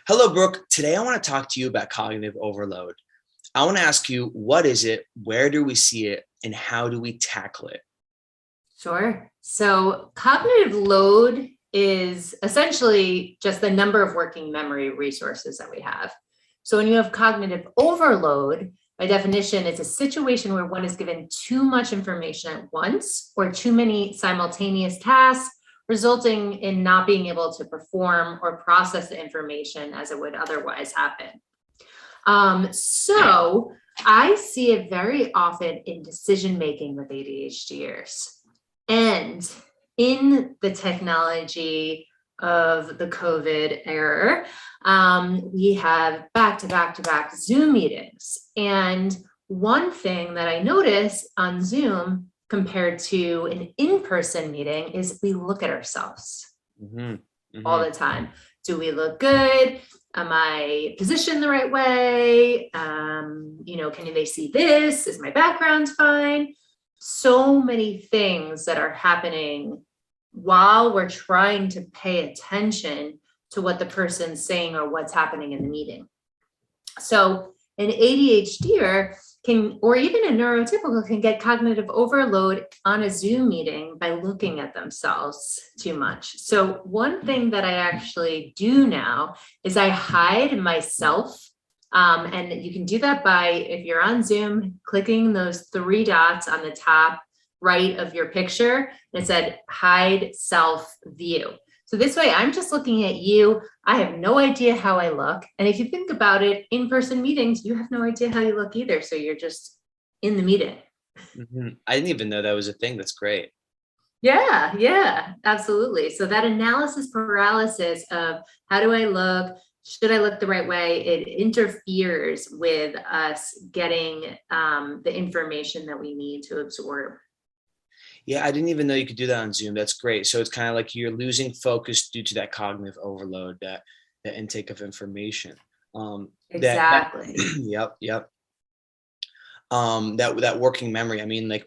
Hello, Brooke. Today I want to talk to you about cognitive overload. I want to ask you, what is it? Where do we see it? And how do we tackle it? Sure. So cognitive load is essentially just the number of working memory resources that we have. So when you have cognitive overload, by definition, it's a situation where one is given too much information at once or too many simultaneous tasks, resulting in not being able to perform or process the information as it would otherwise happen. So I see it very often in decision making with ADHDers. And in the technology of the COVID era, we have back to back to back Zoom meetings. And one thing that I notice on Zoom compared to an in-person meeting is we look at ourselves all the time. Do we look good? Am I positioned the right way? Can they see this? Is my background fine? So many things that are happening while we're trying to pay attention to what the person's saying or what's happening in the meeting. So an ADHDer can, or even a neurotypical can get cognitive overload on a Zoom meeting by looking at themselves too much. So one thing that I actually do now is I hide myself. And you can do that by, if you're on Zoom, clicking those three dots on the top right of your picture. And it said hide self view. So this way I'm just looking at you. I have no idea how I look. And if you think about it, in-person meetings, you have no idea how you look either. So you're just in the meeting. I didn't even know that was a thing. That's great. Yeah, absolutely. So that analysis paralysis of how do I look? Should I look the right way? It interferes with us getting the information that we need to absorb. Yeah, I didn't even know you could do that on Zoom. That's great. So it's kind of like you're losing focus due to that cognitive overload, that intake of information. Exactly. Yep. That working memory. I mean, like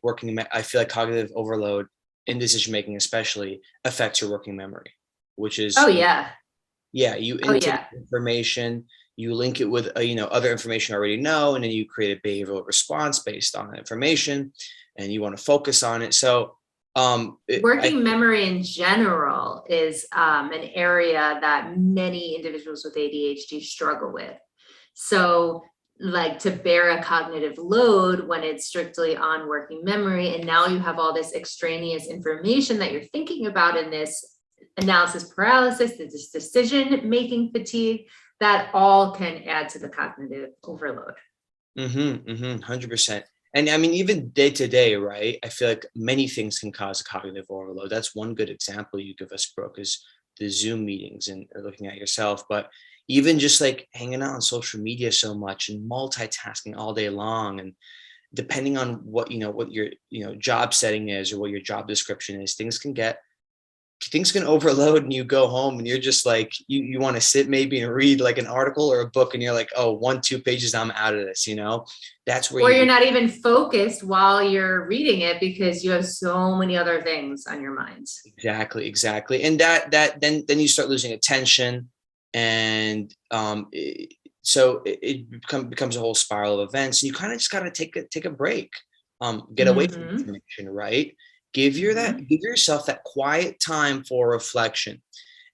I feel like cognitive overload in decision making, especially, affects your working memory, which is you intake information, you link it with other information you already know, and then you create a behavioral response based on that information, and you want to focus on it. So working memory in general is an area that many individuals with ADHD struggle with. So like to bear a cognitive load when it's strictly on working memory, and now you have all this extraneous information that you're thinking about in this analysis paralysis, this decision making fatigue, that all can add to the cognitive overload. 100%. And I mean, even day to day, right? I feel like many things can cause a cognitive overload. That's one good example you give us, Brooke, is the Zoom meetings and or looking at yourself. But even just like hanging out on social media so much and multitasking all day long, and depending on what your job setting is or what your job description is, things can overload, and you go home and you're just like, you want to sit maybe and read like an article or a book, and you're like, oh, 1-2 pages, I'm out of this. That's where you're not even focused while you're reading it because you have so many other things on your minds. Exactly. And then you start losing attention, and so it becomes a whole spiral of events, and you kind of just got to take a break, get away from information, right? Give yourself that quiet time for reflection.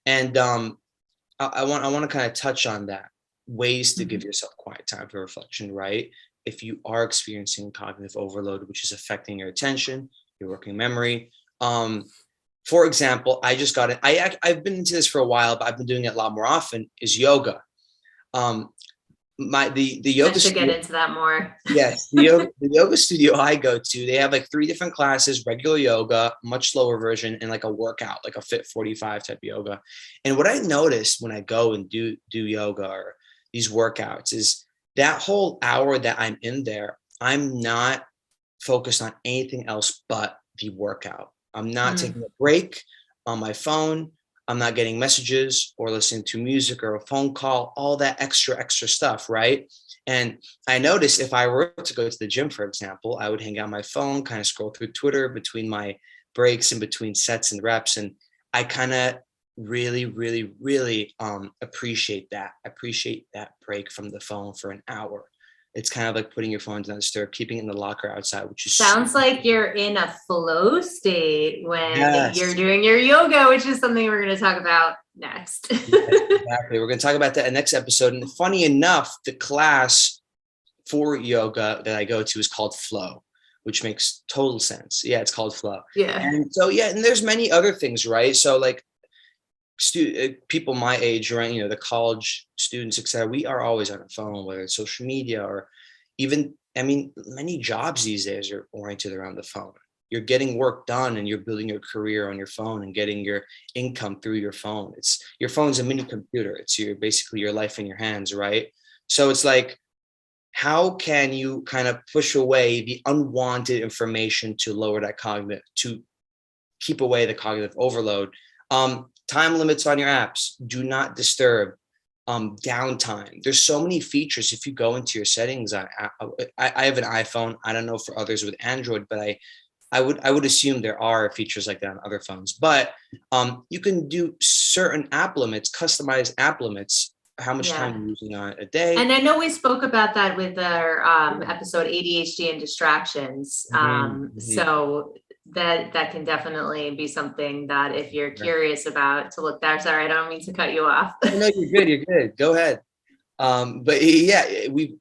And I want to kind of touch on that, ways to give yourself quiet time for reflection, right? If you are experiencing cognitive overload, which is affecting your attention, your working memory. For example, I've been into this for a while, but I've been doing it a lot more often, is yoga. The yoga to get into that more. Yes, the yoga studio I go to, they have like 3 different classes: regular yoga, much slower version, and like a workout, like a Fit 45 type yoga. And what I noticed when I go and do yoga or these workouts is that whole hour that I'm in there, I'm not focused on anything else but the workout. I'm not taking a break on my phone. I'm not getting messages or listening to music or a phone call, all that extra stuff, right? And I noticed if I were to go to the gym, for example, I would hang out on my phone, kind of scroll through Twitter between my breaks and between sets and reps. And I kind of really, really, really appreciate that. Appreciate that break from the phone for an hour. It's kind of like putting your phone down the stairs, keeping it in the locker outside, which is Sounds like you're in a flow state when you're yes. doing your yoga, which is something we're going to talk about next. Exactly. We're going to talk about that in the next episode. And funny enough, the class for yoga that I go to is called Flow, which makes total sense. Yeah, it's called Flow. Yeah. And so, yeah, and there's many other things, right? So like people my age, right? You know, the college students, etc. We are always on the phone, whether it's social media or even, I mean, many jobs these days are oriented around the phone. You're getting work done and you're building your career on your phone and getting your income through your phone. It's your phone's a mini computer. It's basically your life in your hands, right? So it's like, how can you kind of push away the unwanted information to lower that cognitive, to keep away the cognitive overload? Time limits on your apps, do not disturb, downtime. There's so many features. If you go into your settings, I have an iPhone. I don't know for others with Android, but I would assume there are features like that on other phones. But you can do certain app limits, customized app limits, how much time you're using on a day. And I know we spoke about that with our episode ADHD and distractions. So that can definitely be something that if you're curious about to look there. Sorry, I don't mean to cut you off. No, you're good. You're good. Go ahead. But yeah,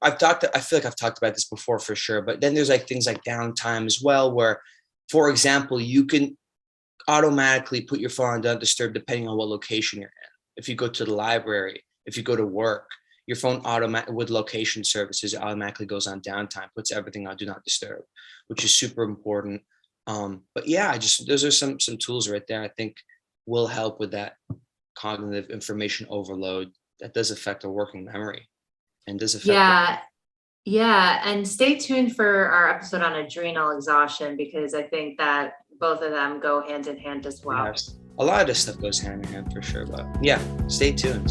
I feel like I've talked about this before for sure, but then there's like things like downtime as well, where, for example, you can automatically put your phone on do not disturb depending on what location you're in. If you go to the library, if you go to work, your phone with location services automatically goes on downtime, puts everything on do not disturb, which is super important. But yeah, those are some tools right there I think will help with that cognitive information overload that does affect our working memory and does affect. Yeah. And stay tuned for our episode on adrenal exhaustion, because I think that both of them go hand in hand as well. Yes. A lot of this stuff goes hand in hand for sure, but yeah, stay tuned.